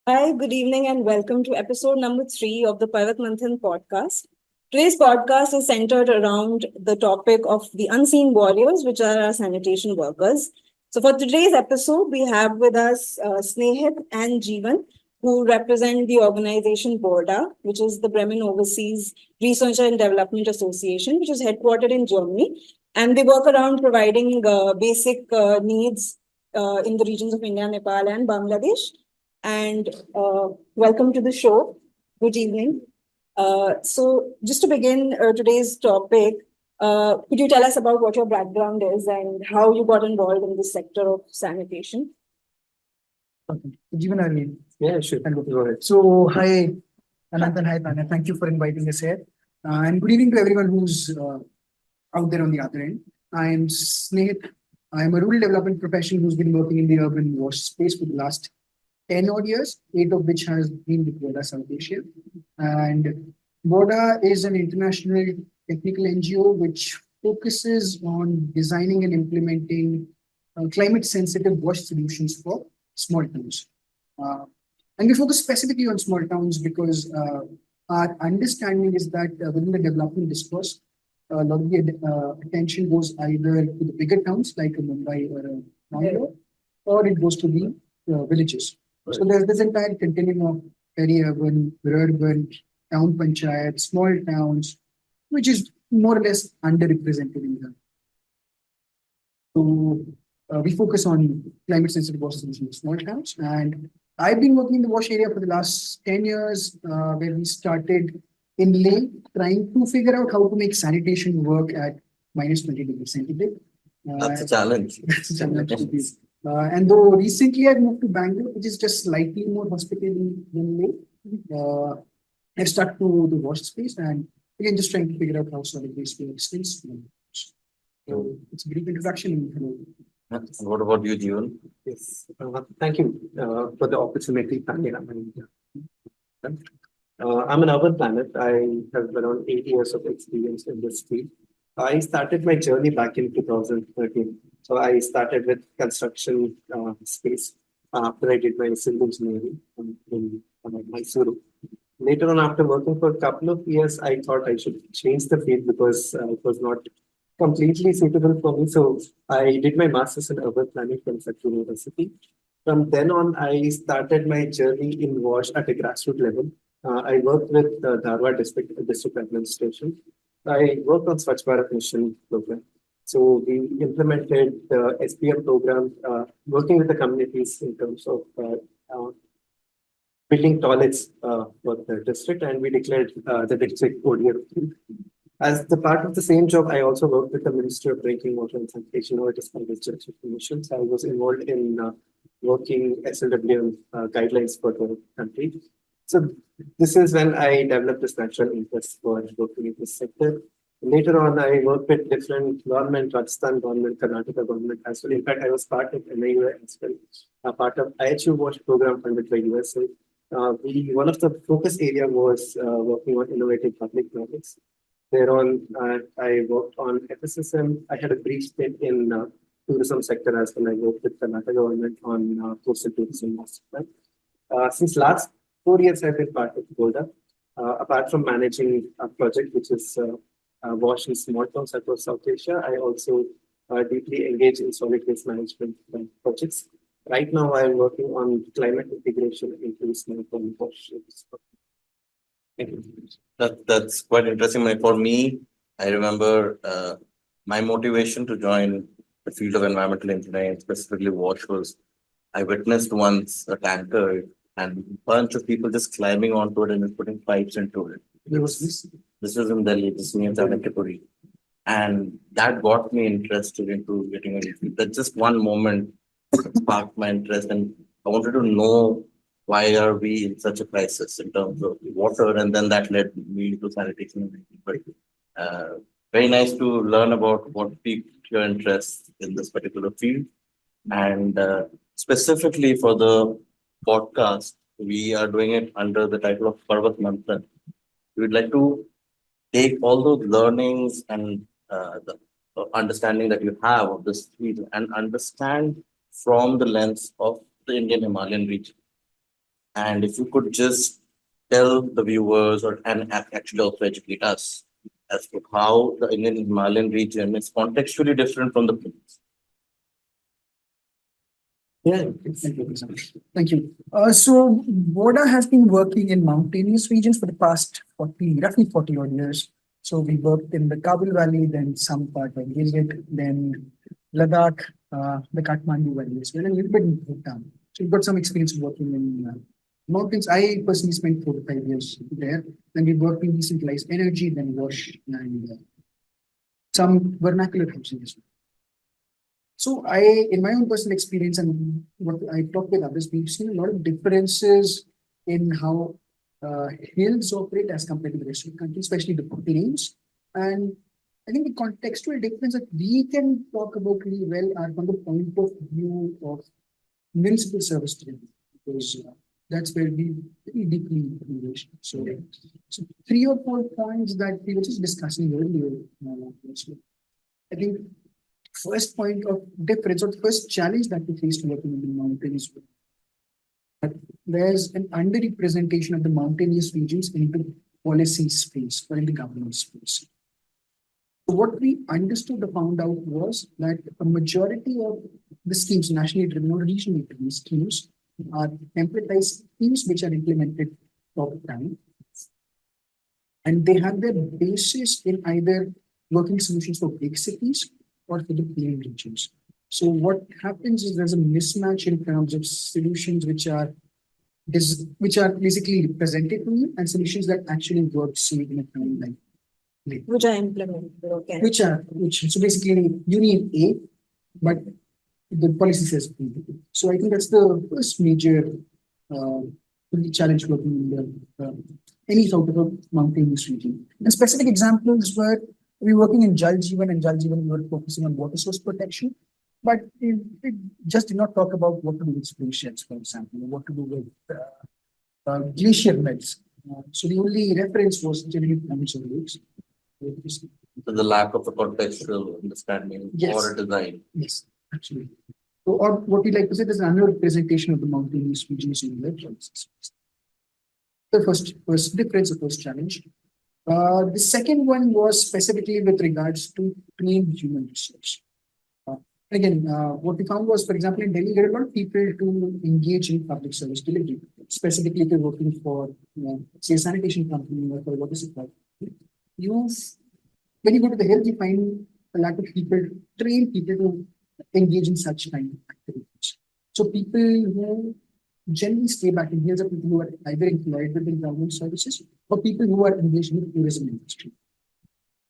Hi, good evening, and welcome to episode number 3 of the Parvat Manthan podcast. Today's podcast is centered around the topic of the unseen warriors, which are our sanitation workers. So, for today's episode, we have with us Snehit and Jeevan, who represent the organization BORDA, which is the Bremen Overseas Research and Development Association, which is headquartered in Germany. And they work around providing basic needs in the regions of India, Nepal, and Bangladesh and welcome to the show. Good evening. Just to begin today's topic, could you tell us about what your background is and how you got involved in the sector of sanitation? Okay. Jeevan, I mean, Yeah, sure. go ahead. So, hi, Anant and hi, Tanya. Thank you for inviting us here. And good evening to everyone who's out there on the other end. I'm Snehit. I'm a rural development professional who's been working in the urban wash space for the last 10 odd years, 8 of which has been with BORDA South Asia. And BORDA is an international technical NGO which focuses on designing and implementing climate sensitive wash solutions for small towns. Uh, and we focus specifically on small towns because our understanding is that within the development discourse, a lot of the attention goes either to the bigger towns like a Mumbai or a Bangalore, or it goes to the villages. So there's this entire continuum of peri-urban, urban, town panchayat, small towns, which is more or less underrepresented in the. So we focus on climate sensitive water solutions in small towns. And I've been working in the wash area for the last 10 years, where we started in Leh trying to figure out how to make sanitation work at minus 20 degrees centigrade. That's a challenge. That's a challenge. And though recently I moved to Bangalore, which is just slightly more hospitable than Leh, I've stuck to the wash space and again just trying to figure out how solid waste works. So it's a brief introduction. And what about you, Jeevan? Yes, thank you for the opportunity, Tanya. I'm an urban planner. I have around 8 years of experience in this field. I started my journey back in 2013. So I started with construction space after I did my civil engineering in Mysuru. Later on, after working for a couple of years, I thought I should change the field because it was not completely suitable for me. So I did my master's in urban planning from Sakti University. From then on, I started my journey in WASH at a grassroots level. I worked with the Dharwad district administration. I worked on Swachh Bharat Mission program. So we implemented the SPM program, working with the communities in terms of building toilets for the district, and we declared the district ODF. As the part of the same job, I also worked with the Ministry of Drinking Water and Sanitation over District Commissions. I was involved in working SLWM guidelines for the country. So this is when I developed this natural interest for working in this sector. Later on, I worked with different government, Rajasthan government, Karnataka government as well. In fact, I was part of NIUA as well, a part of IHU WASH program funded by USA. One of the focus area was working on innovative public projects. Thereon, I worked on FSSM. I had a brief stint in tourism sector as well. I worked with Karnataka government on coastal tourism master plan. Since last 4 years, I've been part of BORDA. Apart from managing a project which is WASH in small towns across South Asia, I also deeply engage in solid waste management projects. Right now, I'm working on climate integration into small town WASH. That's quite interesting. For me, I remember my motivation to join the field of environmental engineering, specifically WASH, was I witnessed once a tanker and a bunch of people just climbing onto it and just putting pipes into it. This was in Delhi, this near Sanitation. And that got me interested into getting into it. That just one moment sparked my interest, and I wanted to know why are we in such a crisis in terms of water, and then that led me to sanitation. But very nice to learn about what piqued your interest in this particular field. And specifically for the podcast, we are doing it under the title of Parvat Manthan. We would like to take all those learnings and the understanding that you have of this field and understand from the lens of the Indian Himalayan region. And if you could just tell the viewers and actually also educate us as to how the Indian Himalayan region is contextually different from the plains. Yeah. Thank you. So BORDA has been working in mountainous regions for the past roughly 40 odd years. So we worked in the Kabul Valley, then some part of Gilgit, then Ladakh, the Kathmandu Valley as well, and a little bit in Bhutan. So we've got some experience working in mountains. I personally spent 4 to 5 years there. Then we worked in decentralized energy, then wash and some vernacular housing as well. So in my own personal experience and what I talked with others, we've seen a lot of differences in how hills operate as compared to the rest of the country, especially the plains. And I think the contextual difference that we can talk about really well are from the point of view of municipal service delivery, because that's where we very deeply engaged. So 3 or 4 points that we were just discussing earlier. I think first point of difference, or the first challenge that we faced working in the mountains, that there's an underrepresentation of the mountainous regions in the policy space or in the government space. So what we understood or found out was that a majority of the schemes, nationally driven or regionally driven schemes, are templatized schemes which are implemented top down. And they have their basis in either working solutions for big cities or for the plain regions. So what happens is there's a mismatch in terms of solutions which are basically presented to you and solutions that actually work in a timeline. Which are implemented. Okay. So basically you need A, but the policy says B. So I think that's the first major challenge working in any sort of a mountainous region. And specific examples were we were working in Jal Jeevan, and Jal Jeevan we were focusing on water source protection, but it just did not talk about what to do with spring sheds, for example, or what to do with glacier beds. So the only reference was generally points or lakes. So the lack of a contextual understanding or a design. Yes, absolutely. So, or what we like to say, there's an underrepresentation of the mountainous regions in the policies. The first difference, the first challenge. The second one was specifically with regards to trained human resource. Again, what we found was, for example, in Delhi, there are a lot of people to engage in public service delivery, specifically if you're working for, say, a sanitation company or for water supply. When you go to the hills, you find a lack of people, trained people to engage in such kind of activities. So people who generally stay back in hills are people who are either employed within government services or people who are engaged in the tourism industry.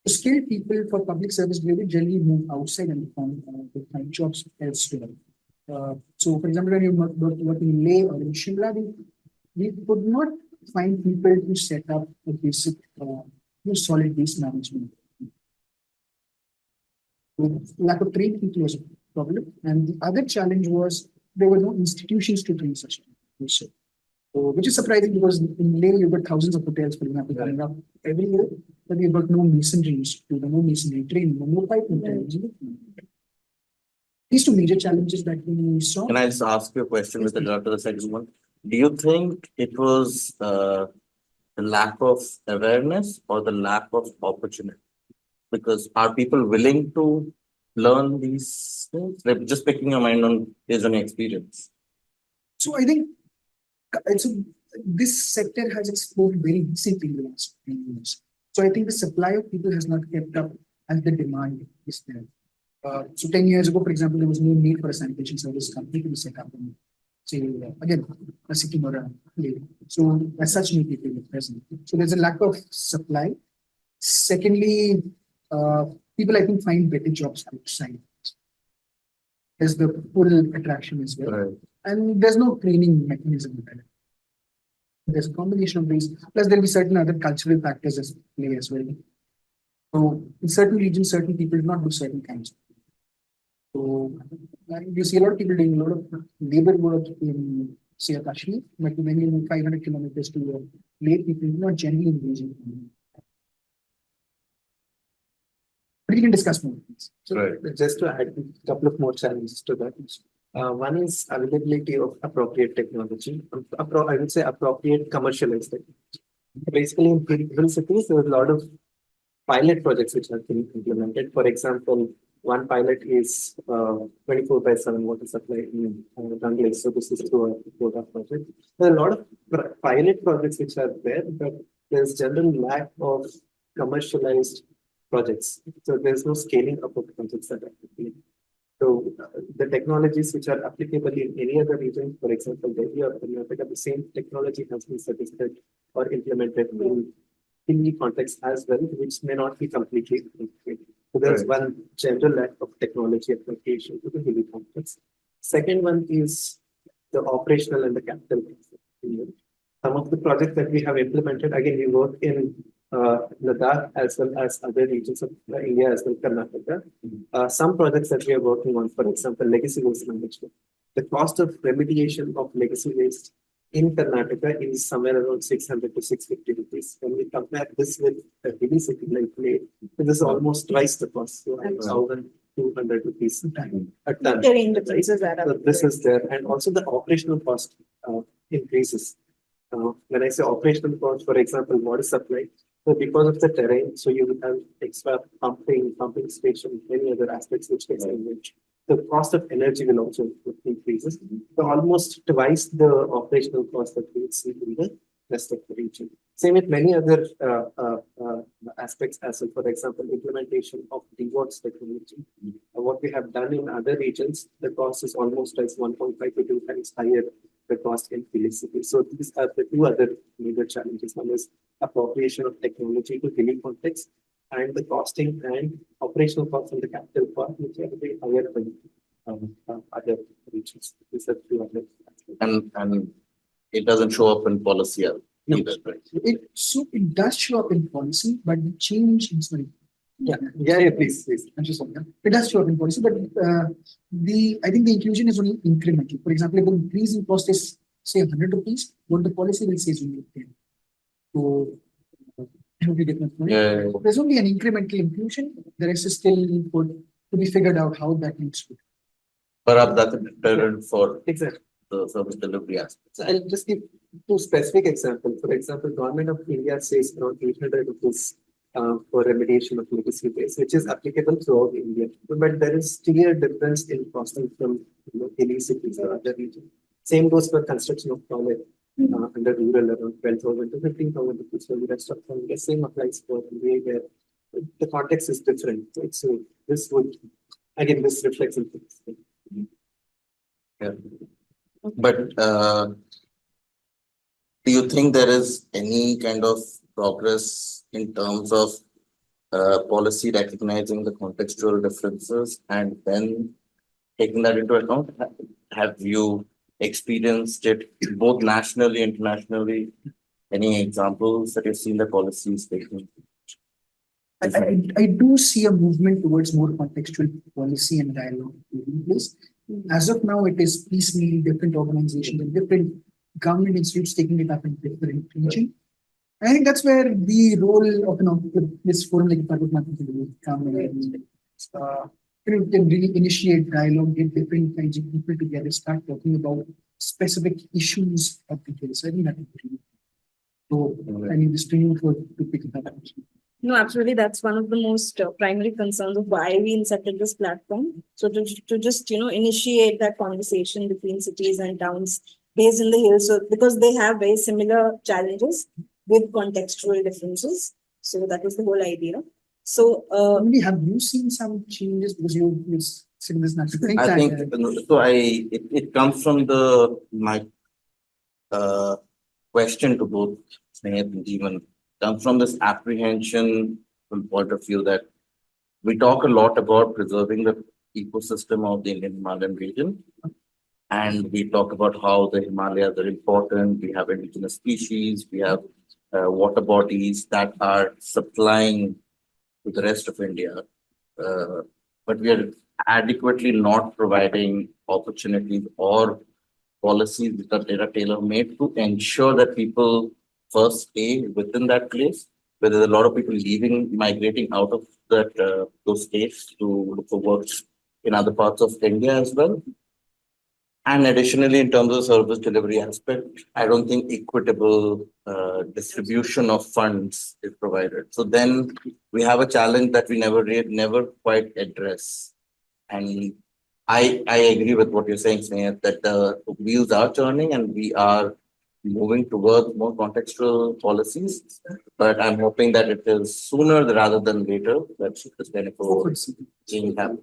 The skilled people for public service delivery generally move outside and find jobs elsewhere. So, for example, when you work in Leh or in Shimla, we could not find people to set up a basic solid waste management. Lack of trained people was a problem. And the other challenge was there were no institutions to train such people. So, which is surprising because in Leh, you've got thousands of hotels, for example, coming up every year, but you've got no masonry institute, no masonry training, no pipe training. These two major challenges that we saw. Can I just ask you a question with regard to the second one? Do you think it was the lack of awareness or the lack of opportunity? Because are people willing to learn these things? They're just picking your mind on based on experience. So I think this sector has exploded very recently in the last 10 years. So I think the supply of people has not kept up as the demand is there. So 10 years ago, for example, there was no need for a sanitation service company to be set up in, say, again, a Sikkim or a Leh. So as such, new people are present. So there's a lack of supply. Secondly, people, I think, find better jobs outside. There's the pull attraction as well. Right. And there's no training mechanism. There's a combination of these. Plus, there'll be certain other cultural factors as play as well. So in certain regions, certain people do not do certain kinds of things. So you see a lot of people doing a lot of labor work in, say, Kashmir, but when you move 500 kilometers to Leh, people do not generally engage in. But you can discuss more things. So just to add a couple of more challenges to that. One is availability of appropriate technology. I would say appropriate commercialized technology. Basically, in big cities, there are a lot of pilot projects which have been implemented. For example, one pilot is 24/7 water supply in Bangladesh. So this is through a BORDA project. There are a lot of pilot projects which are there, but there's general lack of commercialized projects. So there's no scaling up of projects that are happening. So the technologies which are applicable in any other region, for example, Delhi or Karnataka, the same technology has been suggested or implemented in the context as well, which may not be completely appropriate. So there's one general lack of technology application to the hilly context. Second one is the operational and the capital. Some of the projects that we have implemented, again, we work in Ladakh as well as other regions of India as well, Karnataka. Some projects that we are working on, for example, legacy waste management. The cost of remediation of legacy waste in Karnataka is somewhere around 600 to 650 rupees. When we compare this with a hilly city like Leh, this is almost twice the cost, so 1,200 rupees a ton. Right? So this is there, and also the operational cost increases. When I say operational cost, for example, water supply. So because of the terrain, so you will have extra pumping station, many other aspects which gets involved. The cost of energy will also increases. So almost twice the operational cost that we see in the rest of the region. Same with many other aspects as well. For example, implementation of DWATS technology. What we have done in other regions, the cost is almost as 1.5 to 2 times higher the cost in hilly cities. So these are the two other major challenges. One is appropriation of technology to hilly context, and the costing and operational costs and the capital cost, which are way higher than other regions. These are two other aspects. And it doesn't show up in policy either, right? It does show up in policy, but the change is very. Please. I'm just saying, it does show up in policy, but I think the inclusion is only incremental. For example, if the increase in cost is say 100 rupees, what the policy will say is only 10. So it will be different. Right? There's only an incremental inclusion. The rest is still to be figured out how that needs to. Perhaps that's a deterrent for Exactly the service delivery aspect. So I'll just give two specific examples. For example, Government of India says around 800 rupees for remediation of legacy waste, which is applicable throughout India. But there is clear difference in costing from hilly cities or other regions. Same goes for construction of toilet under rural around 12,000 to 15,000 rupees for the rest of the same applies for way where the context is different. Right? So this would again this reflects in things. Yeah. But do you think there is any kind of progress in terms of policy recognizing the contextual differences and then taking that into account? Have you experienced it both nationally, internationally? Any examples that you've seen the policies taking? I do see a movement towards more contextual policy and dialogue taking place. As of now, it is piecemeal, different organizations and different government institutes taking it up in different region. I think that's where the role of this forum like Private Market will come in. Can really initiate dialogue, get different kinds of people together, start talking about specific issues of the case. I think that would be so. I mean, this training to pick it up. No, absolutely. That's one of the most primary concerns of why we incepted this platform. So to just, initiate that conversation between cities and towns based in the hills, so because they have very similar challenges with contextual differences. So that was the whole idea. So, have you seen some changes because you're sitting this natural? I think so. It comes from my question to both Snehit and Jeevan. Comes from this apprehension from point of view that we talk a lot about preserving the ecosystem of the Indian Himalayan region. And we talk about how the Himalayas are important. We have indigenous species, we have water bodies that are supplying to the rest of India. But we are adequately not providing opportunities or policies that are tailor-made to ensure that people first stay within that place, where there's a lot of people migrating out of those states to look for work in other parts of India as well. And additionally, in terms of service delivery aspect, I don't think equitable distribution of funds is provided. So then we have a challenge that we never quite address. And I agree with what you're saying, Snehit, that the wheels are turning and we are moving towards more contextual policies. But I'm hoping that it is sooner rather than later that this kind of change happens.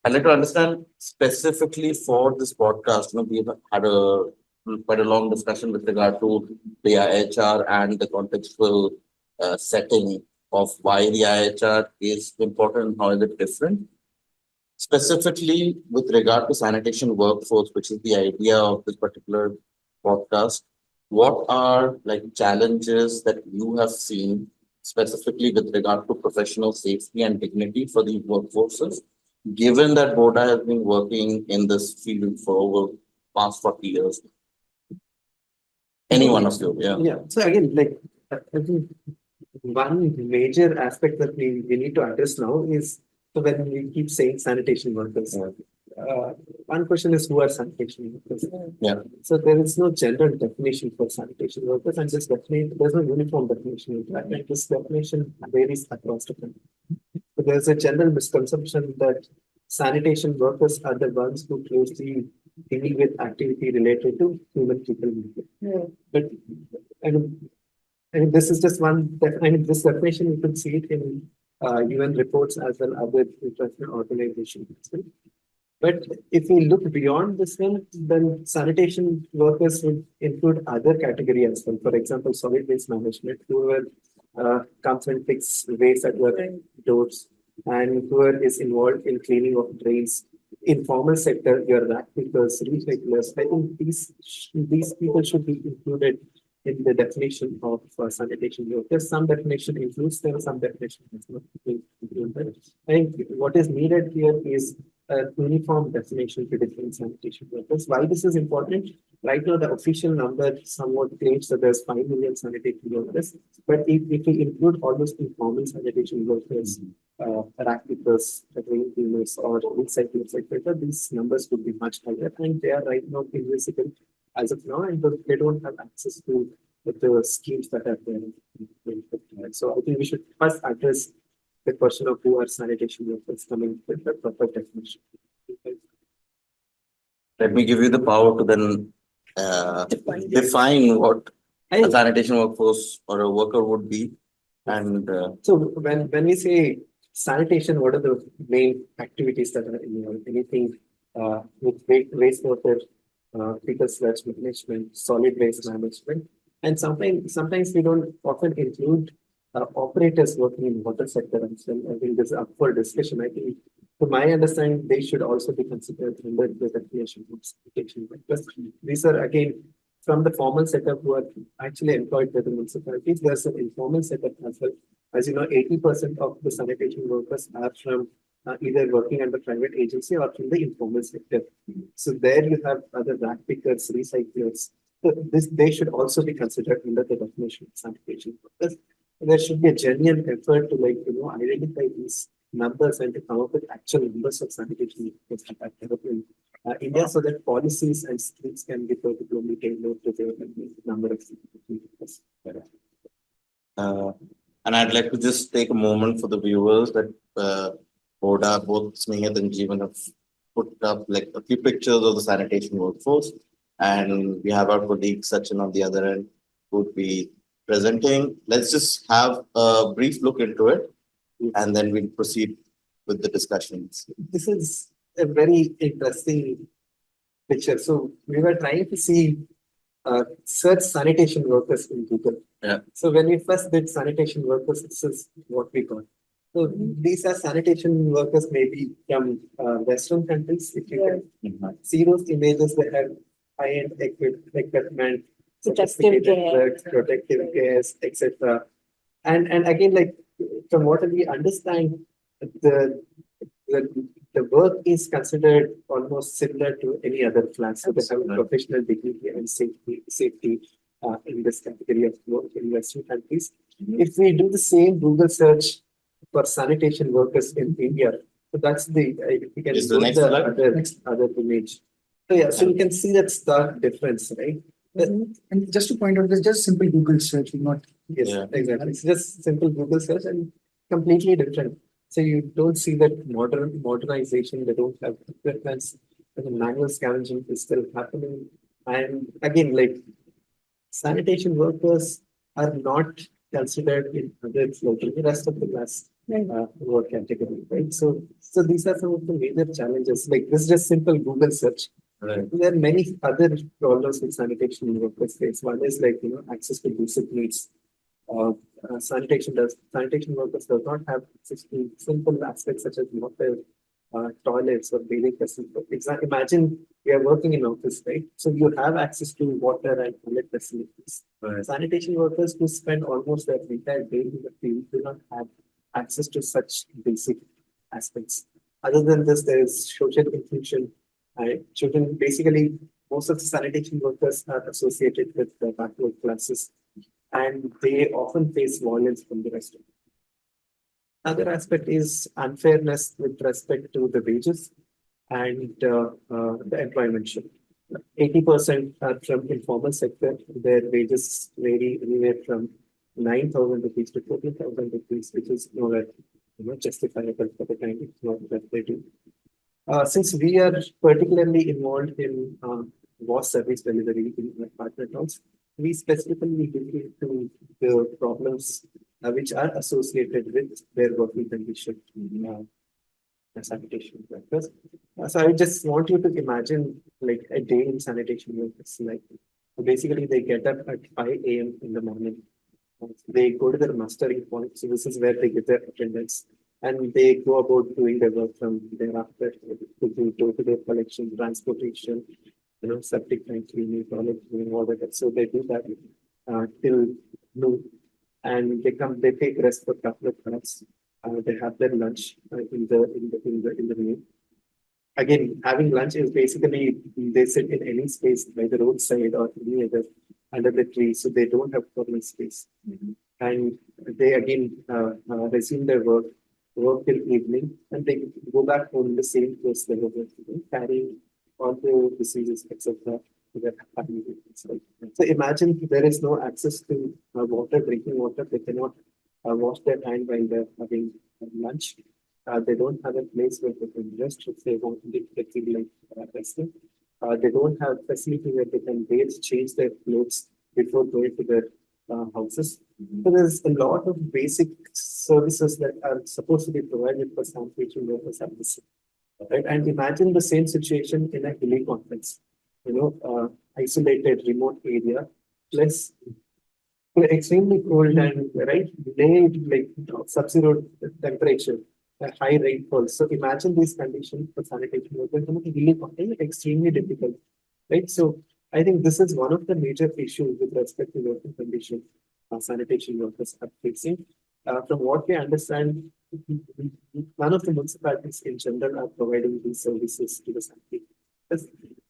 I'd like to understand specifically for this podcast, we've had quite a long discussion with regard to the IHR and the contextual setting of why the IHR is important and how is it different. Specifically with regard to sanitation workforce, which is the idea of this particular podcast, what are like challenges that you have seen specifically with regard to professional safety and dignity for these workforces? Given that BORDA has been working in this field for over past 40 years. Any one of you, yeah. Yeah. So again, like I think one major aspect that we need to address now is, so when we keep saying sanitation workers, one question is, who are sanitation workers? Yeah. So there is no general definition for sanitation workers, and this definition, there's no uniform definition. And this definition varies across the country. So there's a general misconception that sanitation workers are the ones who closely deal with activity related to human people movement. But I mean, this is just one. I mean, this definition you can see it in UN reports as well other international organizations. But if we look beyond this one, then sanitation workers would include other categories as well. For example, solid waste management, whoever comes and picks waste at your doors, and whoever is involved in cleaning of drains. Informal sector, your rack pickers, recyclers. I think these people should be included in the definition of sanitation workers. Some definition includes them, some definition does not include them. I think what is needed here is a uniform definition to different sanitation workers. Why this is important? Right now, the official number somewhat claims that there's 5 million sanitation workers, but if we include all those informal sanitation workers, rack pickers, drain cleaners, or recyclers, etc., these numbers would be much higher, and they are right now invisible as of now, and they don't have access to the schemes that are there. So I think we should first address the question of who are sanitation workers, coming with the proper definition. Let me give you the power to then define what a sanitation workforce or a worker would be. And so when we say sanitation, what are the main activities that are involved? Anything with wastewater, fecal sludge management, solid waste management, and sometimes we don't often include operators working in water sector as well. I think this is up for discussion. I think, to my understanding, they should also be considered under the definition of sanitation workers. These are again from the formal setup who are actually employed by the municipalities. There's an informal setup as well. As you know, 80% of the sanitation workers are from either working under private agency or from the informal sector. So there you have other rack pickers, recyclers. So they should also be considered under the definition of sanitation workers. There should be a genuine effort to identify these numbers and to come up with actual numbers of sanitation workers in India, so that policies and schemes can be particularly tailored to the number of workers. And I'd like to just take a moment for the viewers that BORDA, both Snehit and Jeevan have put up like a few pictures of the sanitation workforce. And we have our colleague Sachin on the other end who would be presenting. Let's just have a brief look into it and then we'll proceed with the discussions. This is a very interesting picture. So we were trying to see search sanitation workers in Google. Yeah. So when we first did sanitation workers, this is what we got. So these are sanitation workers maybe from Western countries. If you can see those images, they have high-end equipment, Protective care, protective cares, etc. And again, like from what we understand, the work is considered almost similar to any other class. So they have professional dignity and safety in this category of work in Western countries. If we do the same Google search for sanitation workers in India, So that's the, if you can Is the go to next the slide? other image. So yeah, so you can see that stark difference, right? And just to point out, there's just simple Google search, not Yes, Yeah. exactly. It's just simple Google search and completely different. So you don't see that modernization, they don't have equipments, and the manual scavenging is still happening. And again, like sanitation workers are not considered in others like the rest of the class work category, right? So these are some of the major challenges. Like this is just simple Google search. Right. There are many other problems with sanitation workers face. One is like access to basic needs. Sanitation workers does not have access to simple aspects such as water, toilets or bathing facilities. Imagine we are working in office, right? So you have access to water and toilet facilities. Right. Sanitation workers who spend almost their entire day in the field do not have access to such basic aspects. Other than this, there is social inclusion. Children, basically, most of the sanitation workers are associated with the backward classes, and they often face violence from the rest of them. Another aspect is unfairness with respect to the wages and the employment shift. 80% are from informal sector. Their wages vary anywhere from 9,000 rupees to 14,000 rupees, which is nowhere justifiable for the kind of work that they do. Since we are particularly involved in WAS service delivery in our partner towns, we specifically look into the problems which are associated with their working condition sanitation workers. So I just want you to imagine like a day in sanitation workers. Like basically they get up at 5 a.m. in the morning. They go to their mustering point. So this is where they get their attendance. And they go about doing their work from thereafter to do door-to-door collection, transportation, septic tank cleaning, toilet cleaning, all that. So they do that till noon, and they take rest for a couple of hours. They have their lunch in the meal. Again, having lunch is basically they sit in any space by the roadside or any other under the tree, so they don't have formal space. And they again resume their work till evening, and they go back home in the same place they were working, carrying all the diseases, etc. to their family. So imagine there is no access to water, drinking water. They cannot wash their hand while they're having lunch. They don't have a place where they can rest if they want to get like resting. They don't have facility where they can bathe, change their clothes before going to their houses. So there's a lot of basic services that are supposed to be provided for sanitation workers at this, right? And imagine the same situation in a hilly context, isolated remote area, plus extremely cold and right, delayed like sub-zero temperature, a high rainfall. So imagine these conditions for sanitation workers in a hilly context, extremely difficult, right? So I think this is one of the major issues with respect to working conditions sanitation workers are facing. From what we understand, none of the municipalities in general are providing these services to the sanitation.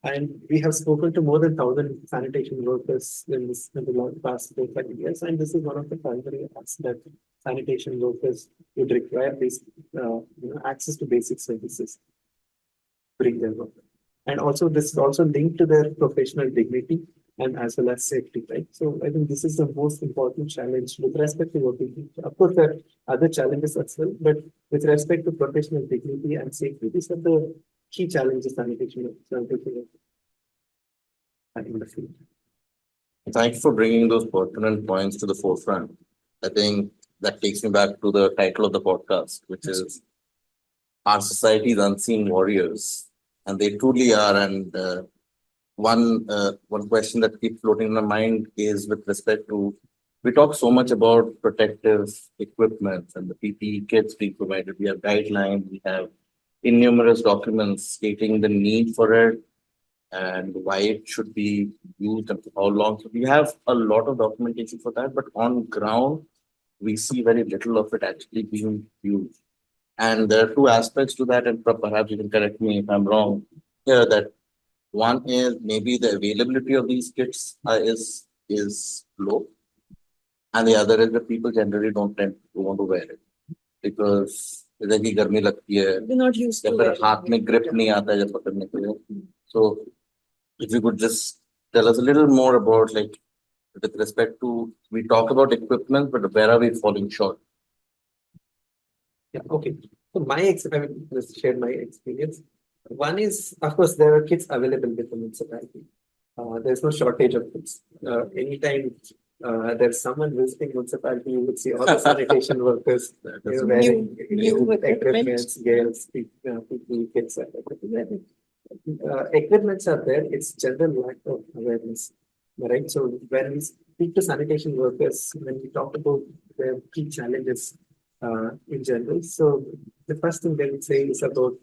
And we have spoken to more than 1,000 sanitation workers in the past 4-5 years, and this is one of the primary asks that sanitation workers would require this access to basic services during their work. And also this is also linked to their professional dignity and as well as safety, right? So I think this is the most important challenge with respect to working. Of course, there are other challenges as well, but with respect to professional dignity and safety, these are the key challenges sanitation in the field. Thank you for bringing those pertinent points to the forefront. I think that takes me back to the title of the podcast, which is Our Society's Unseen Warriors. And they truly are. And one question that keeps floating in my mind is with respect to, we talk so much about protective equipment and the PPE kits being provided. We have guidelines, we have innumerous documents stating the need for it and why it should be used and for how long. So we have a lot of documentation for that, but on ground, we see very little of it actually being used. And there are two aspects to that, and perhaps you can correct me if I'm wrong here, that one is maybe the availability of these kits is low, and the other is that people generally don't tend to want to wear it because जैसे कि गर्मी लगती है They're not used या to फिर it. हाथ में grip नहीं आता है जब पकड़ने के लिए. So if you could just tell us a little more about, like, with respect to, we talk about equipment, but where are we falling short? Yeah, okay. So I will just share my experience. One is, of course, there are kits available with the municipality. There's no shortage of kits. Anytime there's someone visiting municipality, you would see all the sanitation workers wearing New equipment. equipments, gears, PPE kits, and everything. Equipments are there. It's general lack of awareness, right? So when we speak to sanitation workers, when we talk about their key challenges in general, so the first thing they would say is about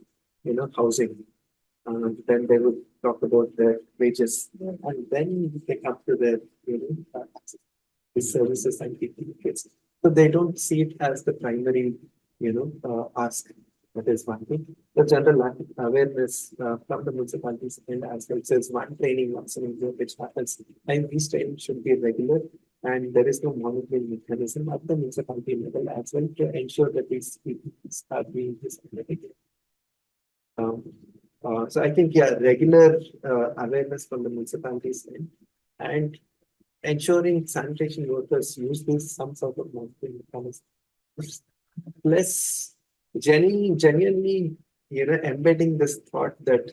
housing. Then they would talk about their wages, and then they come to their the services and PPE kits. So they don't see it as the primary ask. That is one thing. The general lack of awareness from the municipalities and as well as one training once in a year which happens, and these trainings should be regular, and there is no monitoring mechanism at the municipality level as well to ensure that these people are being disseminated. So I think regular awareness from the municipalities and ensuring sanitation workers use this some sort of monitoring mechanism. Plus, genuinely, embedding this thought that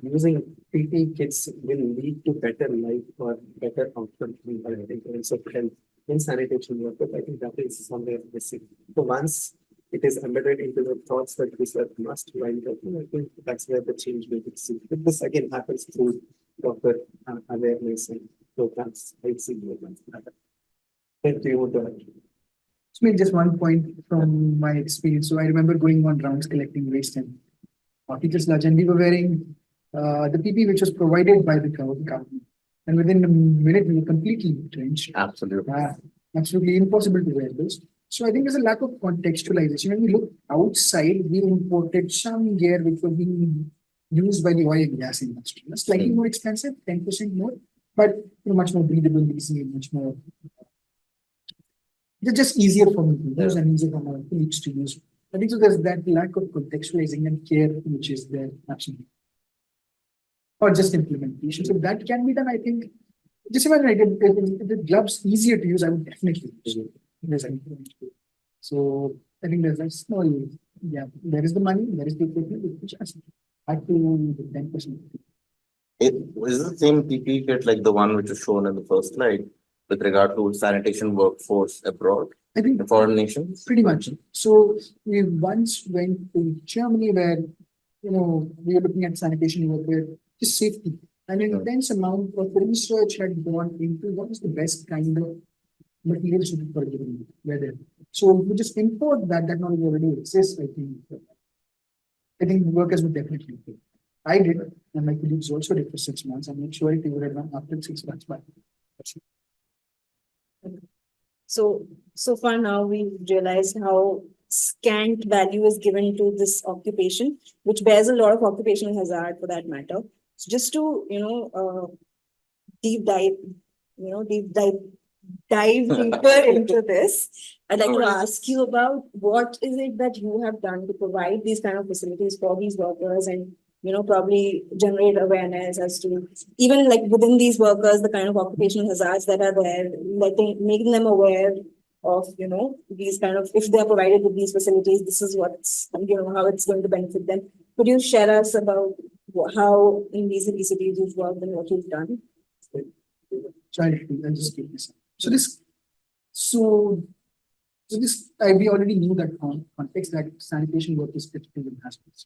using PPE kits will lead to better life or better outcome in terms of health in sanitation workers. I think that is somewhere missing. So once it is embedded into the thoughts that this are must while working, I think that's where the change will be seen. But this again happens through proper awareness and programs. I see programs. Thank you. So maybe just one point from my experience. So I remember going on rounds collecting waste and teachers lodge, and we were wearing the PPE which was provided by the government. And within a minute, we were completely drenched. Absolutely. Absolutely impossible to wear this. So I think there's a lack of contextualization. When we look outside, we imported some gear which was being used by the oil and gas industry. Slightly more expensive, 10% more, but much more breathable, easy, much more. It's just easier for me to use and easier for my colleagues to use. I think so there's that lack of contextualizing and care which is there, absolutely. Or just implementation. So that can be done, I think. Just imagine if the gloves easier to use, I would definitely use it. So I think there's a small, there is the money, there is the equipment, which has up to 10%. Is the same PPE kit like the one which is shown in the first slide with regard to sanitation workforce abroad? I think in foreign nations? Pretty much. So we once went to Germany where, we were looking at sanitation work, just safety. And an intense amount of research had gone into what is the best kind of material suited for a given weather. So we just import that knowledge already exists, I think. I think workers would definitely do. I did, and my colleagues also did for 6 months. I'm not sure if they would have done after 6 months, but so far now we've realized how scant value is given to this occupation, which bears a lot of occupational hazard for that matter. So just to deep dive deeper into this, I'd like to ask you about what is it that you have done to provide these kind of facilities for these workers and probably generate awareness as to even like within these workers, the kind of occupational hazards that are there, making them aware of, these kind of, if they are provided with these facilities, this is what's, how it's going to benefit them. Could you share us about how in these cities you've worked and what you've done? I'll just keep this. We already knew that context that sanitation work is critical in hospitals.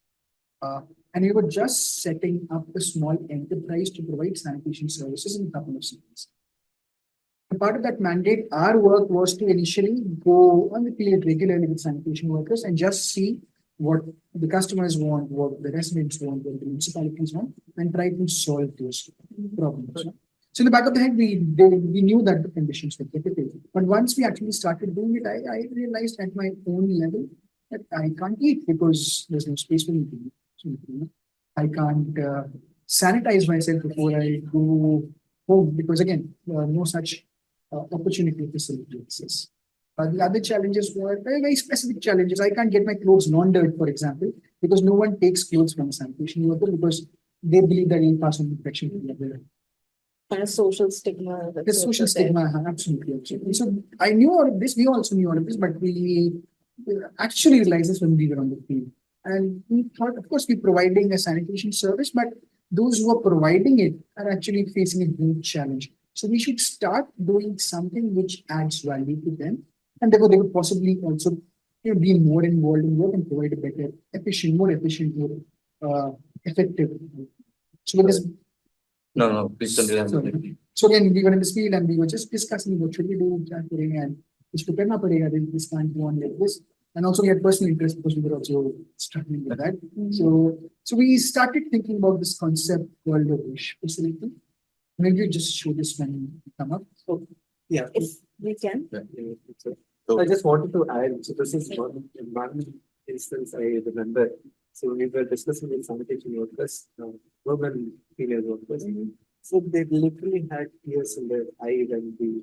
And we were just setting up a small enterprise to provide sanitation services in a couple of cities. And part of that mandate, our work was to initially go on the field regularly with sanitation workers and just see what the customers want, what the residents want, what the municipalities want, and try to solve those problems. So in the back of the head, we knew that the conditions were difficult. But once we actually started doing it, I realized at my own level that I can't eat because there's no space for me to eat. So, I can't sanitize myself before I go home because again, no such opportunity facility exists. The other challenges were very, very specific challenges. I can't get my clothes laundered, for example, because no one takes clothes from a sanitation worker because they believe that you'll pass on infection to the other. Kind of social stigma. The social stigma, absolutely, absolutely. So I knew all of this. We also knew all of this, but we actually realized this when we were on the field. And we thought, of course, we're providing a sanitation service, but those who are providing it are actually facing a huge challenge. So we should start doing something which adds value to them, and therefore they could possibly also be more involved in work and provide a better, more efficient, more effective. So with this. No, please continue. Sorry. So again, we were in this field and we were just discussing what should we do, and this can't go on like this. And also we had personal interest because we were also struggling with that. So we started thinking about this concept called the wish facility. Maybe you just show this when you come up. So, yeah. If we can. So I just wanted to add, so this is one instance I remember. So we were discussing with sanitation workers, women, female workers. So they literally had tears in their eye when we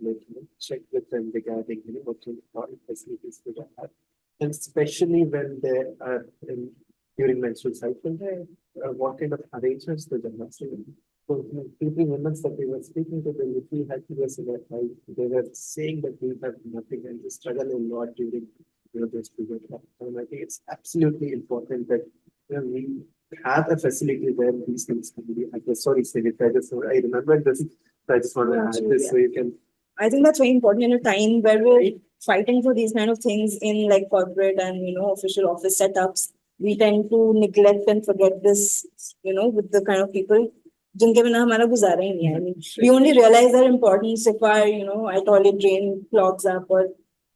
checked with them regarding what kind of facilities they have, and especially when they are during menstrual cycle, what kind of arrangements they have. So people, women that we were speaking to, they literally had tears in their eye. They were saying that we have nothing and they struggle a lot during this period of time. I think it's absolutely important that we have a facility where these things can be addressed. Sorry, Snehit, I remember this. So I just want to add this so you can. I think that's very important in a time where we're fighting for these kind of things in like corporate and official office setups. We tend to neglect and forget this, with the kind of people. जिनके बिना हमारा गुजारा ही नहीं है. I mean, we only realize their importance if our toilet drain clogs up or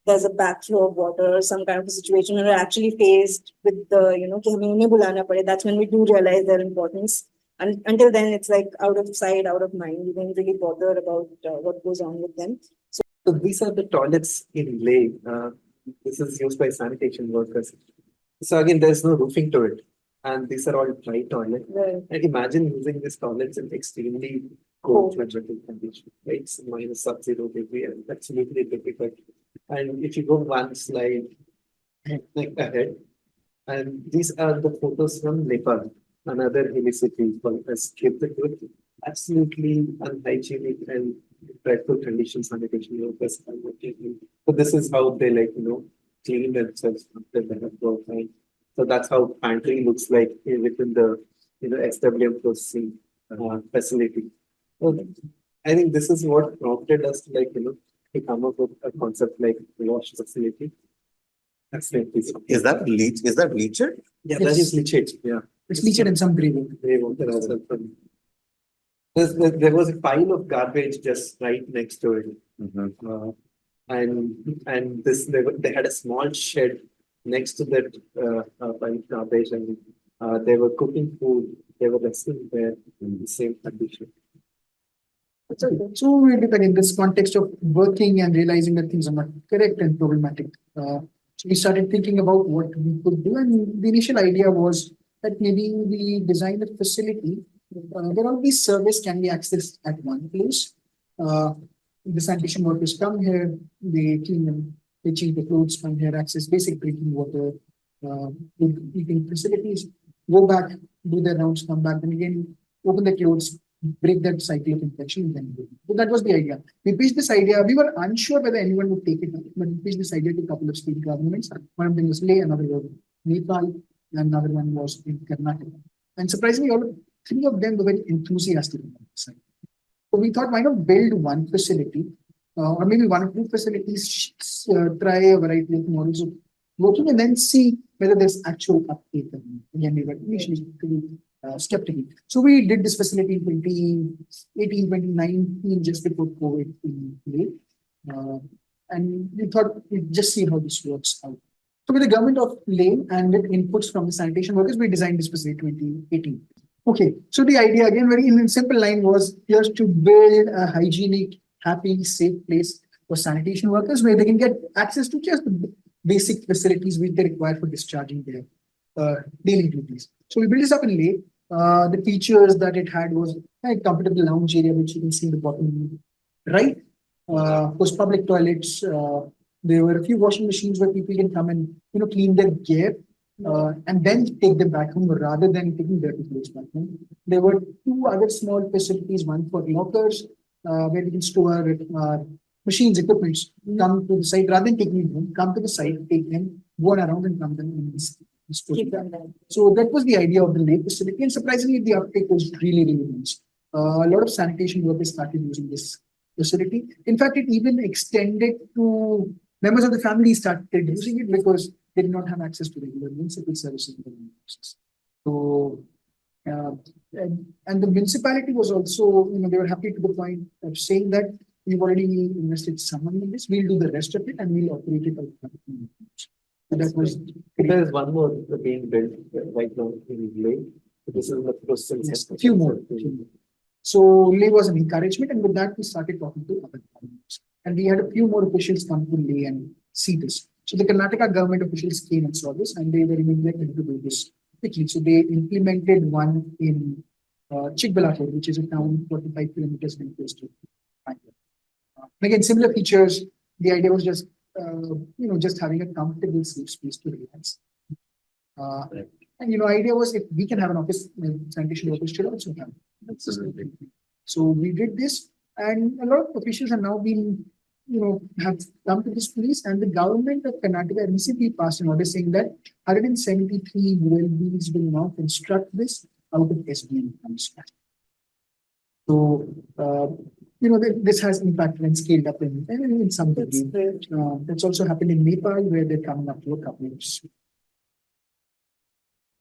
there's a backflow of water or some kind of a situation and we're actually faced with the, कि हमें उन्हें बुलाना पड़े. That's when we do realize their importance. And until then, it's like out of sight, out of mind. We don't really bother about what goes on with them. So these are the toilets in Leh. This is used by sanitation workers. So again, there's no roofing to it. And these are all dry toilets. Right. And imagine using these toilets in extremely cold climatic conditions. Right? It's minus sub-zero degree and absolutely difficult. And if you go one slide ahead, and these are the photos from Nepal, another hilly city called Snehit. Absolutely unhygienic and dreadful conditions sanitation workers are working in. So this is how they clean themselves after they have worked. So that's how pantry looks like within the SWM processing facility. So I think this is what prompted us to come up with a concept like wash facility. Is that bleached? Yeah, that is leachate. Yeah, it's leached in some gray water. There was a pile of garbage just right next to it, and they had a small shed next to that pile of garbage, and they were cooking food. They were resting there in the same condition. So in this context of working and realizing that things are not correct and problematic, so we started thinking about what we could do, and the initial idea was that maybe we design a facility where all these service can be accessed at one place. The sanitation workers come here, they clean them, they change the clothes from here, access basic drinking water, eating facilities, go back, do their rounds, come back, then again open the clothes, break that cycle of infection, and then go. So that was the idea. We pitched this idea. We were unsure whether anyone would take it up, but we pitched this idea to a couple of state governments. One of them was Leh, another was Nepal, and another one was in Karnataka. And surprisingly, all three of them were very enthusiastic about this. So we thought, why not build one facility, or maybe one or two facilities, try a variety of models of working, and then see whether there's actual uptake. Again, we were initially skeptical. So we did this facility in 2018, 2019, just before COVID in Leh. And we thought we'd just see how this works out. So with the government of Leh and with inputs from the sanitation workers, we designed this facility in 2018. Okay, so the idea again, very in simple line, was just to build a hygienic, happy, safe place for sanitation workers where they can get access to just the basic facilities which they require for discharging their daily duties. So we built this up in Leh. The features that it had was a comfortable lounge area, which you can see in the bottom right. Of course, public toilets, There were a few washing machines where people can come and clean their gear and then take them back home rather than taking dirty clothes back home. There were two other small facilities, one for lockers where we can store machines, equipments, come to the site rather than taking it home, come to the site, take them, go around and come them and store them. So that was the idea of the lay facility, and surprisingly, the uptake was really, really nice. A lot of sanitation workers started using this facility. In fact, it even extended to members of the family started using it because they did not have access to regular municipal services. So, and the municipality was also, they were happy to the point of saying that we've already invested some money in this. We'll do the rest of it and we'll operate it out. So that was. There is one more being built right now in Leh. This is the process. Yes, a few more. So Leh was an encouragement, and with that we started talking to other governments. And we had a few more officials come to Leh and see this. So the Karnataka government officials came and saw this, and they were immediately to do this quickly. So they implemented one in Chikbalapur, which is a town 45 kilometers from close to Bangalore. Again, similar features. The idea was just just having a comfortable, safe space to relax. And idea was if we can have an office, sanitation workers should also have. Absolutely. So we did this, and a lot of officials are now being, have come to this place, and the government of Karnataka recently passed an order saying that 173 ULBs will now construct this out of SBM funds. So, this has impacted and scaled up in some degree. That's also happened in Nepal, where they're coming up to a couple of years.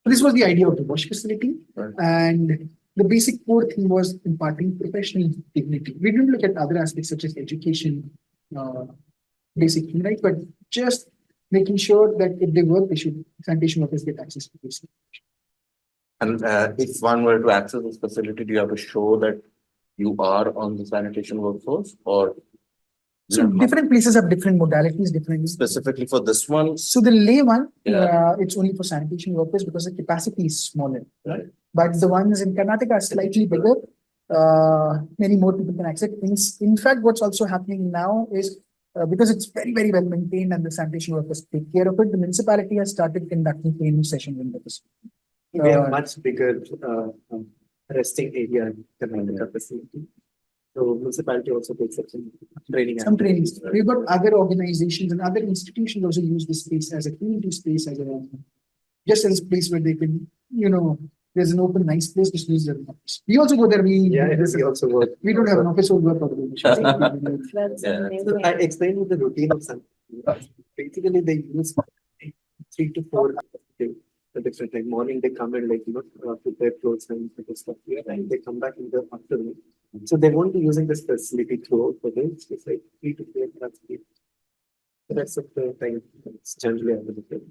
This was the idea of the wash facility, Right. And the basic core thing was imparting professional dignity. We didn't look at other aspects such as education, basic thing, right? But just making sure that if they work, sanitation workers get access to this. And if one were to access this facility, do you have to show that you are on the sanitation workforce, or So different places have different modalities, different. specifically for this one? So the Leh one, Yeah. it's only for sanitation workers because the capacity is smaller. Right. But the ones in Karnataka are slightly bigger. Many more people can access. In fact, what's also happening now is because it's very, very well maintained and the sanitation workers take care of it, the municipality has started conducting training sessions in the facility. We have much bigger resting area in the Karnataka facility. So municipality also takes up some training. Some trainings. We've got other organizations and other institutions also use this space as a community space, just as a place where they can, there's an open, nice place to use their office. We also go there. We also work. We don't have an office or work That's Yeah. amazing. So I explained the routine of some. Basically, they use 3 to 4 the different time. Morning they come and prepare clothes and stuff here, and they come back in the afternoon. So they won't be using this facility throughout the day. It's like 3 to 4 hours. The rest of the time it's generally available.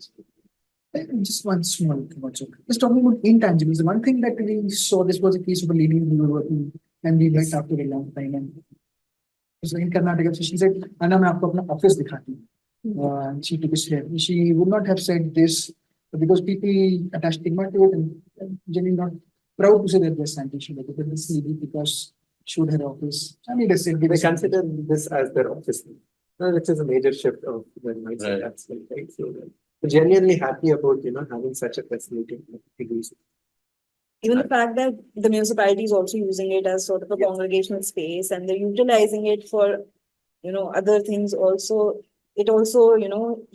Just one small thing also. Just talking about intangibles. The one thing that we saw, this was a case of a lady who were working and we met after a long time. And so in Karnataka, so she said, Anna, मैं आपको अपना office दिखाती हूँ. And she took a step. She would not have said this because people attach stigma to it and generally not proud to say that they're sanitation worker. But this lady, because she would have office. I mean, They consider this as their office, which is a major shift of their mindset. Right. Right? So they're genuinely happy about having such a facility. Even the fact that the municipality is also using it as sort of a congregational space and they're utilizing it for, other things also. It also,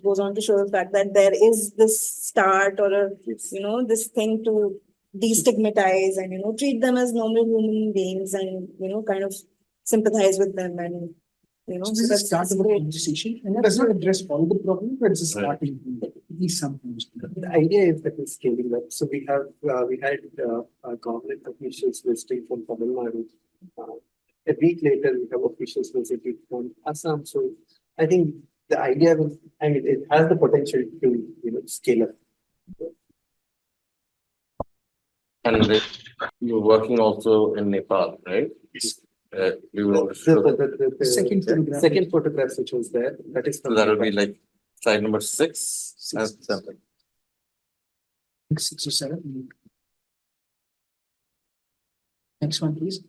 goes on to show the fact that there is this start or this thing to destigmatize and, treat them as normal human beings and, kind of sympathize with them and, So this is a start of a conversation, and it does not address all the problems, but it's a starting point. At least some things. The idea is that we're scaling up. So we had government officials visiting from Tamil Nadu. A week later, we have officials visiting from Assam. So I think the idea will, it has the potential to scale up. And you're working also in Nepal, right? You will The Second photograph. second photographs which was there, that is so that will be like slide number 6 and 7. 6 or 7. Next one, please.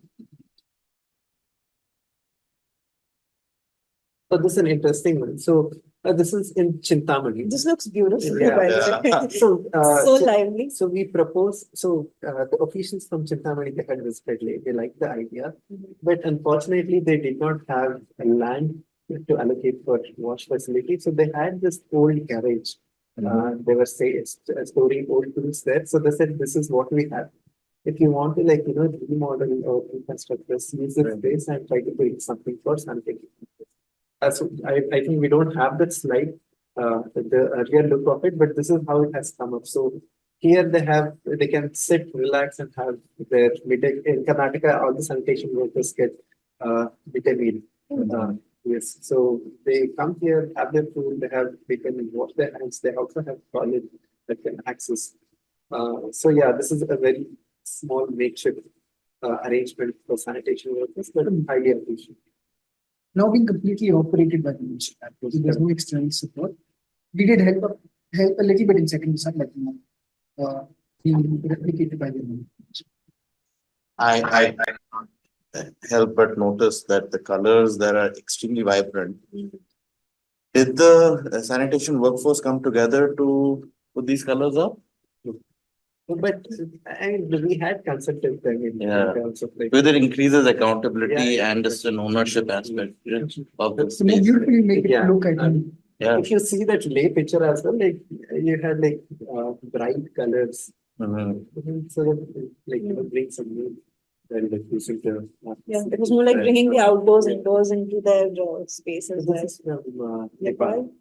So this is an interesting one. So this is in Chintamani. This looks beautiful. Yeah. by the way. So, So lively. so we propose, the officials from Chintamani, they had visited Leh. They liked the idea, but unfortunately, they did not have a land to allocate for wash facility. So they had this old garage. They were storing old tools there. So they said, this is what we have. If you want to remodel or reconstruct this, use this space and try to build something for sanitation. So I think we don't have that slide, the earlier look of it, but this is how it has come up. So here they can sit, relax, and have their midday. In Karnataka, all the sanitation workers get midday meal. Yes, so they come here, have their food, they can wash their hands. They also have toilet that can access. So yeah, this is a very small makeshift arrangement for sanitation workers, but highly appreciated. Now being completely operated by the municipality, there's no external support. We did help a little bit in second sub, but being replicated by the municipality. I help but notice that the colors there are extremely vibrant. Did the sanitation workforce come together to put these colors up? But we had consulted them in terms of Whether it increases accountability and just an ownership aspect of the So more space. beautifully make it look, I think. Yeah. If you see that Leh picture as well, you had bright colors. So that bring some mood. Yeah, it was more like bringing the outdoors indoors into their spaces. This is from Nepal.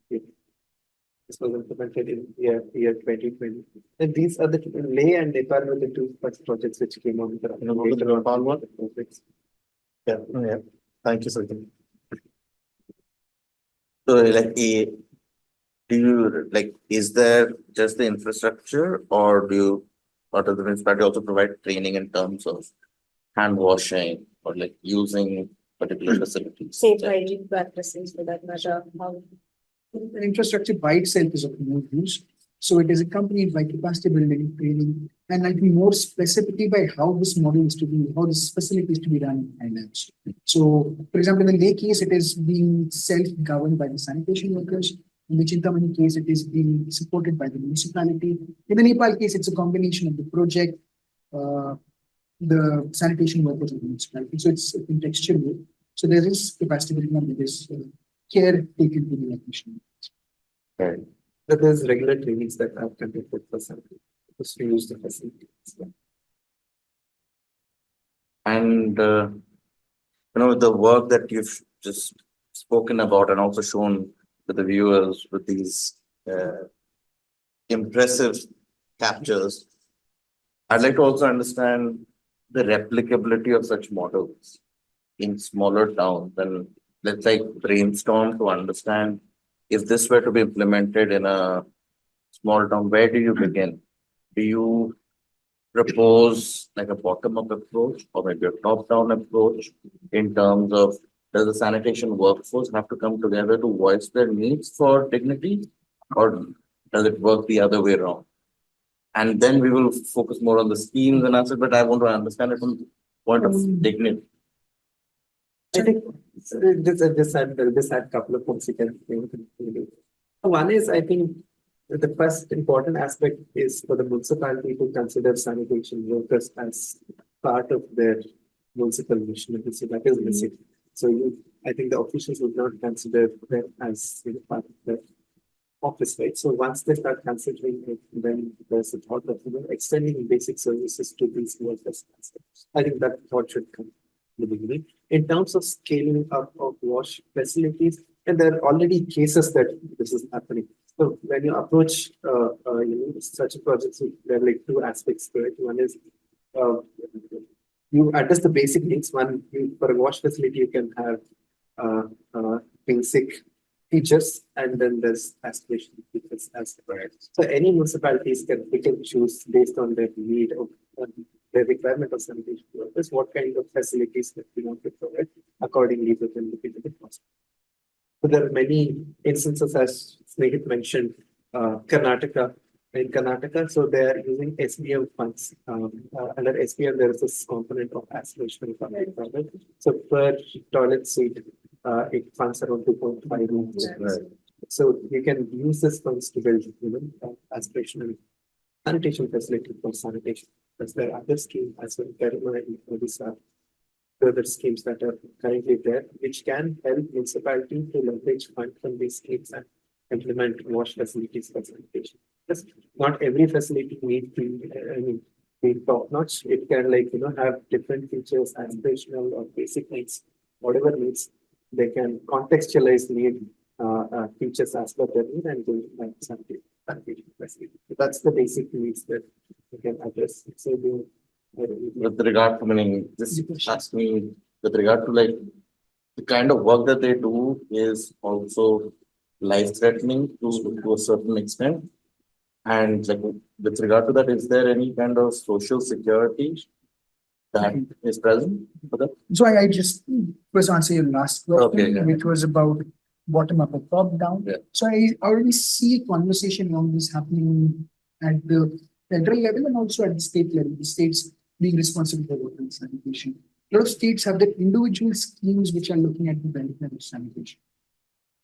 This was implemented in year 2020. And these are the Leh and Nepal were the two first projects which came on. Yeah. Thank you, sir. So, is there just the infrastructure, or does the municipality also provide training in terms of hand washing or using particular facilities? Safe hygiene practices for that matter. The infrastructure by itself is of no use. So it is accompanied by capacity building, training, and I think more specifically by how this model is to be, how this facility is to be run in finance. So, for example, in the Leh case, it is being self-governed by the sanitation workers. In the Chintamani case, it is being supported by the municipality. In the Nepal case, it's a combination of the project, the sanitation workers of the municipality. So it's contextual. So there is capacity building and there is care taken to the mission. Right. But there's regular trainings that are conducted for sanitation to use the facility. And the work that you've just spoken about and also shown to the viewers with these impressive captures, I'd like to also understand the replicability of such models in smaller towns. And let's brainstorm to understand if this were to be implemented in a small town, where do you begin? Do you propose a bottom-up approach or maybe a top-down approach in terms of, does the sanitation workforce have to come together to voice their needs for dignity, or does it work the other way around? And then we will focus more on the schemes and aspects, but I want to understand it from the point of dignity. I think this had a couple of points you can think. One is, I think, the first important aspect is for the municipality to consider sanitation workers as part of their municipal mission. So that is missing. So I think the officials would not consider them as part of their office, right? So once they start considering it, then there's a thought of extending basic services to these workers. I think that thought should come in the beginning. In terms of scaling up of wash facilities, and there are already cases that this is happening. So when you approach such a project, so there are two aspects to it. One is you address the basic needs. One, for a wash facility, you can have basic features, and then there's aspiration features as well. So any municipalities can pick and choose based on their need of their requirement of sanitation workers, what kind of facilities that we want to provide accordingly within the cost. So there are many instances, as Snehit mentioned, Karnataka. In Karnataka, so they are using SBM funds. Under SBM, there is this component of aspiration. So per toilet seat, it funds around 2.5 rooms. Right. So you can use this funds to build, aspirational sanitation facility for sanitation. Because there are other schemes as well. These are further schemes that are currently there, which can help municipality to leverage fund from these schemes and implement wash facilities for sanitation. Because not every facility needs to be top notch. It can have different features, aspirational or basic needs, whatever needs. They can contextualize need features as per their need and do sanitation facility. So that's the basic needs that we can address. So With regard to meaning, just ask me with regard to like the kind of work that they do is also life threatening to a certain extent. And like with regard to that, is there any kind of social security that is present for that? So I just first answer your last question, Okay, yeah. which was about bottom up or top down. Yeah. So I already see a conversation around this happening at the federal level and also at the state level, the states being responsible for water and sanitation. A lot of states have their individual schemes which are looking at the benefit of sanitation.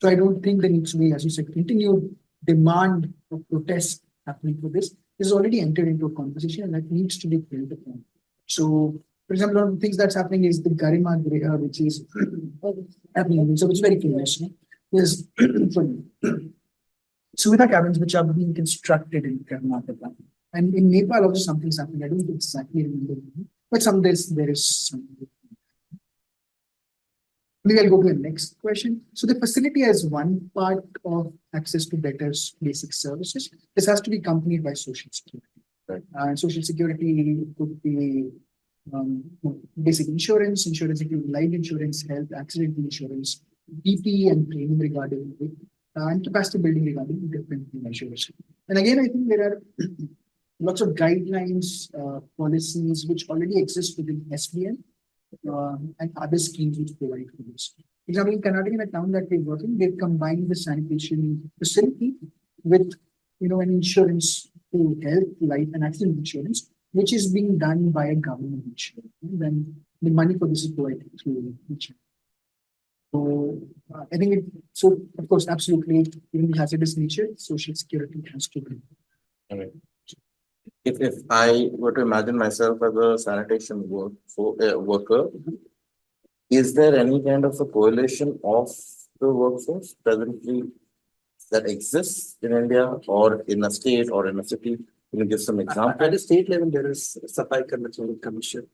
So I don't think there needs to be, as you said, continued demand or protest happening for this. This is already entered into a conversation and that needs to be built upon. So, for example, one of the things that's happening is the Garima Griha, which is happening. So it's very famous. There's Suvidha cabins which are being constructed in Karnataka. And in Nepal also something's happening. I don't exactly remember, but there is something. Maybe I'll go to the next question. So the facility has one part of access to better basic services. This has to be accompanied by social security. Right. And social security could be basic insurance, including life insurance, health, accident insurance, PP and training regarding it, and capacity building regarding different measures. And again, I think there are lots of guidelines, policies which already exist within SBN and other schemes which provide for this. For example, in Karnataka, in a town that we're working, they've combined the sanitation facility with an insurance to health, life, and accident insurance, which is being done by a government insurance. And then the money for this is provided through insurance. So I think of course, absolutely, given the hazardous nature, social security has to be. If I were to imagine myself as a sanitation worker, is there any kind of a coalition of the workforce presently that exists in India or in a state or in a city? Can you give some examples? At the state level, there is Safai Karmachari Commission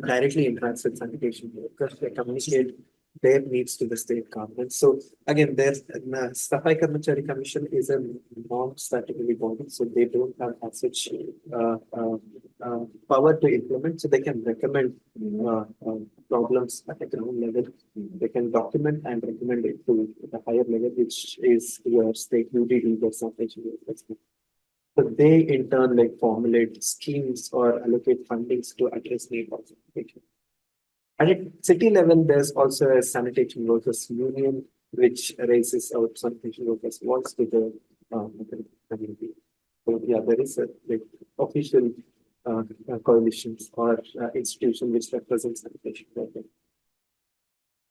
directly interacts with sanitation workers. They communicate their needs to the state government. So again, there's Safai Karmachari Commission is a non-statutory body, so they don't have as such power to implement. So they can recommend problems at the ground level. They can document and recommend it to the higher level, which is your state UDD or sanitation workers. So they in turn formulate schemes or allocate fundings to address need of sanitation. At a city level, there's also a sanitation workers union, which raises out sanitation workers' voice to the community. So yeah, there is a official coalitions or institution which represents sanitation workers.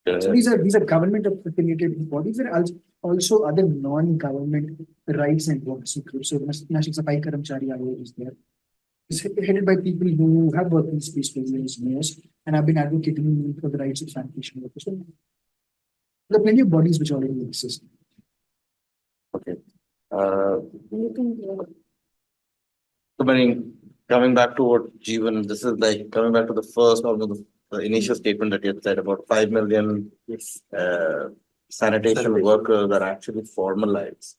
So these are government affiliated bodies. There are also other non-government rights and works groups. So National Safai Karmachari Ayog is there. It's headed by people who have worked in space for years and have been advocating for the rights of sanitation workers. So there are plenty of bodies which already exist. Okay. So, coming back to what Jeevan, this is coming back to the first of the initial statement that you had said about 5 million sanitation workers are actually formalized,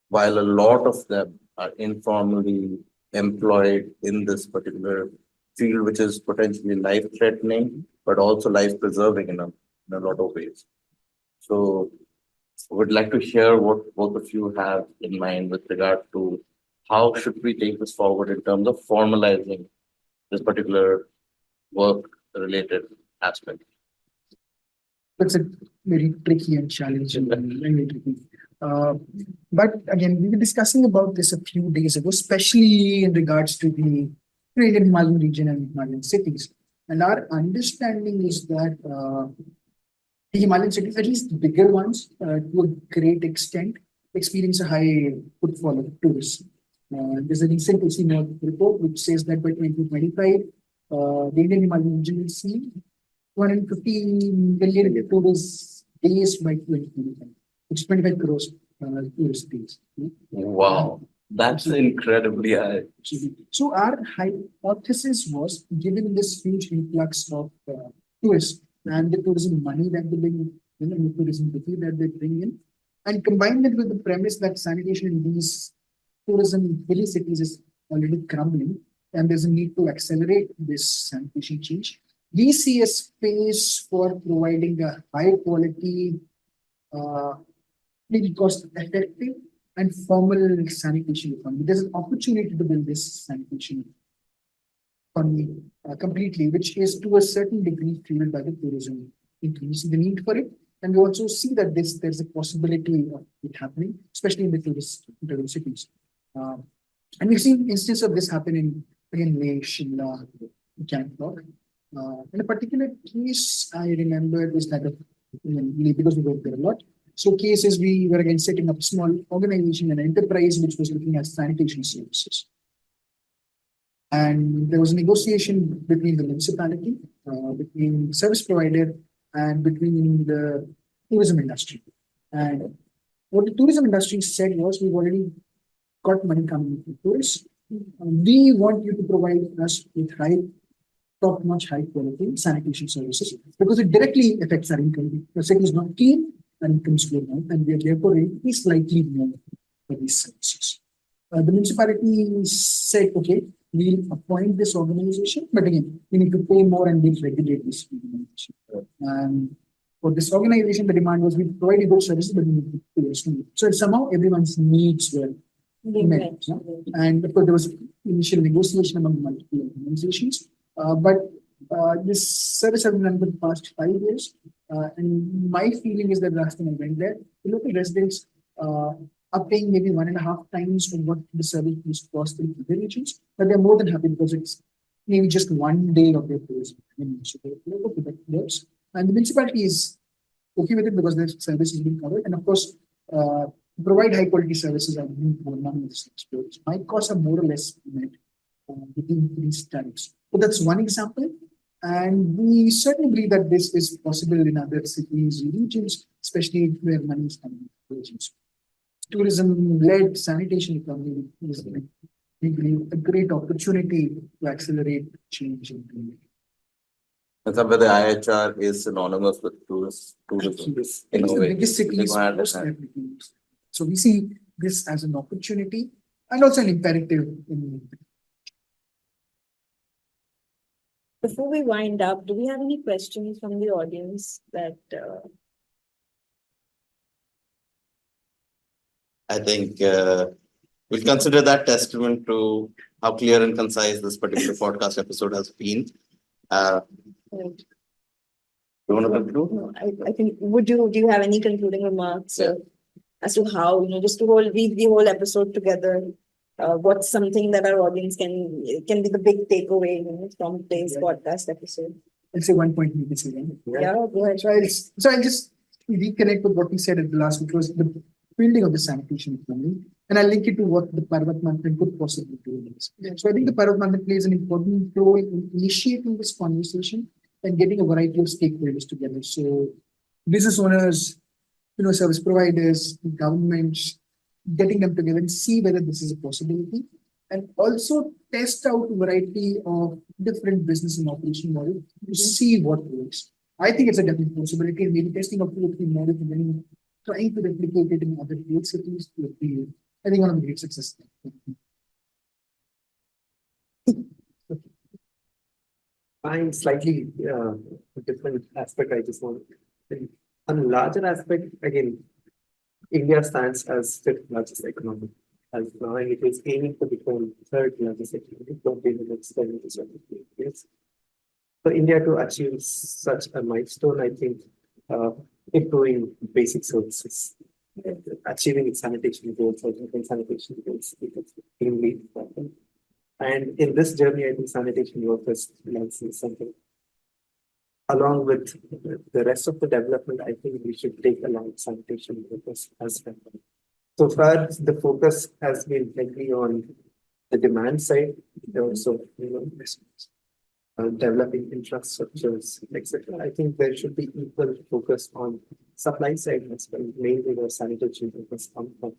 while a lot of them are informally employed in this particular field, which is potentially life-threatening, but also life-preserving in a lot of ways. So I would like to hear what both of you have in mind with regard to how should we take this forward in terms of formalizing this particular work-related aspect. That's a very tricky and challenging one, very tricky. But again, we were discussing about this a few days ago, especially in regards to the Indian Himalayan region and Himalayan cities. And our understanding is that the Himalayan cities, at least the bigger ones, to a great extent, experience a high footfall of tourists. There's a recent OC report which says that by 2025, the Indian Himalayan region will see 250 million tourist days by 2025, which is 25 crores tourist days. Wow, that's incredibly high. So our hypothesis was, given this huge influx of tourists and the tourism money that they bring in, and the tourism rupee that they bring in, and combine it with the premise that sanitation in these tourism hilly cities is already crumbling, and there's a need to accelerate this sanitation change. We see a space for providing a high quality, really cost effective and formal sanitation economy. There's an opportunity to build this sanitation economy completely, which is to a certain degree fueled by the tourism increase, the need for it. And we also see that there's a possibility of it happening, especially in the tourist cities. And we've seen instances of this happen in, again, Leh, Shimla, Gangtok. In a particular case, I remember was that of, because we work there a lot. So cases we were again setting up a small organization, an enterprise which was looking at sanitation services. And there was a negotiation between the municipality, between service provider, and between the tourism industry. And what the tourism industry said was, we've already got money coming from tourists. We want you to provide us with top-notch, high-quality sanitation services because it directly affects our income. The city is not clean, and incomes go down, and we are therefore going to be slightly more for these services. The municipality said, okay, we'll appoint this organization, but again, we need to pay more and we'll regulate this organization. And for this organization, the demand was, we provide you good services, but we need to pay us too. So somehow everyone's needs were met. And of course, there was initial negotiation among multiple organizations, but this service has been run for the past 5 years. And my feeling is that last time I went there, the local residents are paying maybe 1.5 times from what the service used to cost in other regions, but they're more than happy because it's maybe just 1 day of their tourism. So and the municipality is okay with it because their service is being covered. And of course, provide high quality services are more money in this experience. My costs are more or less met within these tariffs. So that's one example. And we certainly believe that this is possible in other cities, regions, especially where money is coming from regions. Tourism-led sanitation economy is, we believe, a great opportunity to accelerate change in community. And somewhere the IHR is synonymous with tourism in a The way. biggest cities, People understand. so we see this as an opportunity and also an imperative in. Before we wind up, do we have any questions from the audience that I think we'll consider that testament to how clear and concise this particular podcast episode has been. right. You want to conclude? No, I think, do you have any concluding remarks as to how, just to weave the whole episode together? What's something that our audience can be the big takeaway from today's podcast episode? I'll say one point you can say then. Yeah, go ahead. So I'll just reconnect with what we said at the last, which was the building of the sanitation economy. And I'll link it to what the Parvat Manthan could possibly do. So I think the Parvat Manthan plays an important role in initiating this conversation and getting a variety of stakeholders together. So business owners, service providers, governments, getting them together and see whether this is a possibility, and also test out a variety of different business and operation models to see what works. I think it's a definite possibility, and maybe testing out 2 or 3 models and then trying to replicate it in other great cities would be, I think, one of the great successes. I'm slightly different aspect. I just want on a larger aspect, again, India stands as 5th largest economy as now, and it is aiming to become 3rd largest economy probably in the next 10 to 17 years. For India to achieve such a milestone, I think improving basic services, achieving its sanitation goals, sanitation goals, is extremely important. And in this journey, I think sanitation workers learns something along with the rest of the development, I think we should take along sanitation focus as well. So far, the focus has been heavily on the demand side, also, developing infrastructures, etc. I think there should be equal focus on supply side as well, mainly the sanitation focus come from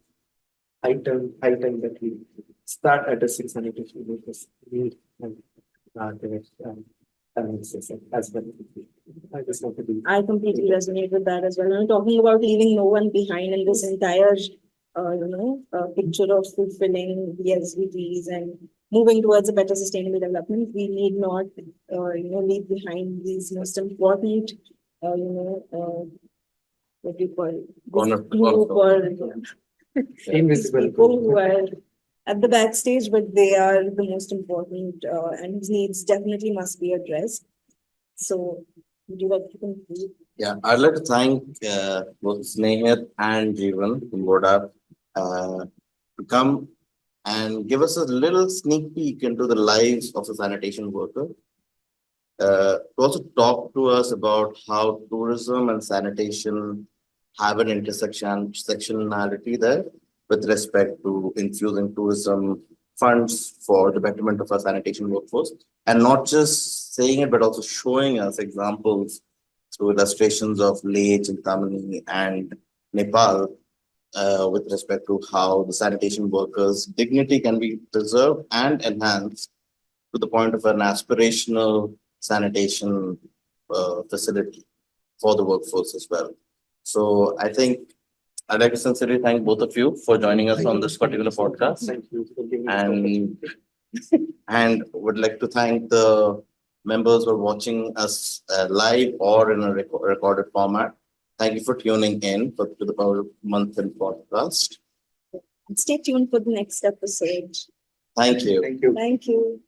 high time that we start addressing sanitation workers need and their challenges as well. I just want to be. I completely resonate with that as well. And talking about leaving no one behind in this entire, picture of fulfilling the SDGs and moving towards a better sustainable development, we need not, leave behind these most important, what do you call it? This group or these Invisible people who are at the backstage, but they are the most important and whose needs definitely must be addressed. So, would you like to conclude? Yeah, I'd like to thank both Snehit and Jeevan from BORDA to come and give us a little sneak peek into the lives of a sanitation worker. To also talk to us about how tourism and sanitation have an intersectionality there with respect to infusing tourism funds for the betterment of our sanitation workforce, and not just saying it, but also showing us examples through illustrations of Leh, Chintamani, and Nepal with respect to how the sanitation workers' dignity can be preserved and enhanced to the point of an aspirational sanitation facility for the workforce as well. So I think I'd like to sincerely thank both of you for joining us on this particular podcast. Thank you for giving us And would like to thank the members who are watching us live or in a recorded format. Thank you for tuning in to the Power Monthly podcast. Stay tuned for the next episode. Thank you. Thank you. Thank you.